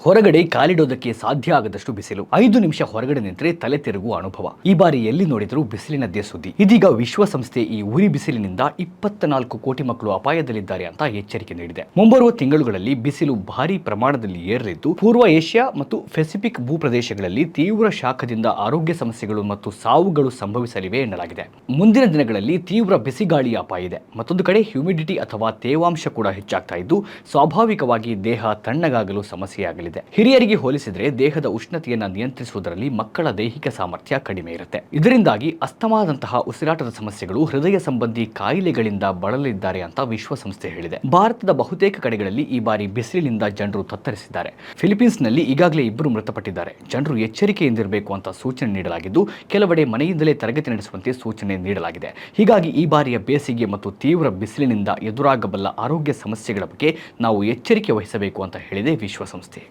ಹೊರಗಡೆ ಕಾಲಿಡೋದಕ್ಕೆ ಸಾಧ್ಯ ಆಗದಷ್ಟು ಬಿಸಿಲು. 5 ನಿಮಿಷ ಹೊರಗಡೆ ನಿಂತರೆ ತಲೆ ತಿರುಗುವ ಅನುಭವ. ಈ ಬಾರಿ ಎಲ್ಲಿ ನೋಡಿದರೂ ಬಿಸಿಲಿನದ್ದೇ ಸುದ್ದಿ. ಇದೀಗ ವಿಶ್ವಸಂಸ್ಥೆ ಈ ಉರಿ ಬಿಸಿಲಿನಿಂದ 24 ಕೋಟಿ ಮಕ್ಕಳು ಅಪಾಯದಲ್ಲಿದ್ದಾರೆ ಅಂತ ಎಚ್ಚರಿಕೆ ನೀಡಿದೆ. ಮುಂಬರುವ ತಿಂಗಳುಗಳಲ್ಲಿ ಬಿಸಿಲು ಭಾರಿ ಪ್ರಮಾಣದಲ್ಲಿ ಏರಲಿದ್ದು, ಪೂರ್ವ ಏಷ್ಯಾ ಮತ್ತು ಪೆಸಿಫಿಕ್ ಭೂಪ್ರದೇಶಗಳಲ್ಲಿ ತೀವ್ರ ಶಾಖದಿಂದ ಆರೋಗ್ಯ ಸಮಸ್ಯೆಗಳು ಮತ್ತು ಸಾವುಗಳು ಸಂಭವಿಸಲಿವೆ ಎನ್ನಲಾಗಿದೆ. ಮುಂದಿನ ದಿನಗಳಲ್ಲಿ ತೀವ್ರ ಬಿಸಿಗಾಳಿಯ ಅಪಾಯ ಇದೆ. ಮತ್ತೊಂದು ಕಡೆ ಹ್ಯೂಮಿಡಿಟಿ ಅಥವಾ ತೇವಾಂಶ ಕೂಡ ಹೆಚ್ಚಾಗ್ತಾ ಇದ್ದು, ಸ್ವಾಭಾವಿಕವಾಗಿ ದೇಹ ತಣ್ಣಗಾಗಲು ಸಮಸ್ಯೆಯಾಗಲಿದೆ. ಹಿರಿಯರಿಗೆ ಹೋಲಿಸಿದರೆ ದೇಹದ ಉಷ್ಣತೆಯನ್ನು ನಿಯಂತ್ರಿಸುವುದರಲ್ಲಿ ಮಕ್ಕಳ ದೈಹಿಕ ಸಾಮರ್ಥ್ಯ ಕಡಿಮೆ ಇರುತ್ತೆ. ಇದರಿಂದಾಗಿ ಅಸ್ತಮಾದಂತಹ ಉಸಿರಾಟದ ಸಮಸ್ಯೆಗಳು, ಹೃದಯ ಸಂಬಂಧಿ ಕಾಯಿಲೆಗಳಿಂದ ಬಳಲಿದ್ದಾರೆ ಅಂತ ವಿಶ್ವಸಂಸ್ಥೆ ಹೇಳಿದೆ. ಭಾರತದ ಬಹುತೇಕ ಕಡೆಗಳಲ್ಲಿ ಈ ಬಾರಿ ಬಿಸಿಲಿನಿಂದ ಜನರು ತತ್ತರಿಸಿದ್ದಾರೆ. ಫಿಲಿಪೀನ್ಸ್ನಲ್ಲಿ ಈಗಾಗಲೇ 2 ಮೃತಪಟ್ಟಿದ್ದಾರೆ. ಜನರು ಎಚ್ಚರಿಕೆಯಿಂದಿರಬೇಕು ಅಂತ ಸೂಚನೆ ನೀಡಲಾಗಿದ್ದು, ಕೆಲವೆಡೆ ಮನೆಯಿಂದಲೇ ತರಗತಿ ನಡೆಸುವಂತೆ ಸೂಚನೆ ನೀಡಲಾಗಿದೆ. ಹೀಗಾಗಿ ಈ ಬಾರಿಯ ಬೇಸಿಗೆ ಮತ್ತು ತೀವ್ರ ಬಿಸಿಲಿನಿಂದ ಎದುರಾಗಬಲ್ಲ ಆರೋಗ್ಯ ಸಮಸ್ಯೆಗಳ ಬಗ್ಗೆ ನಾವು ಎಚ್ಚರಿಕೆ ವಹಿಸಬೇಕು ಅಂತ ಹೇಳಿದೆ ವಿಶ್ವಸಂಸ್ಥೆ.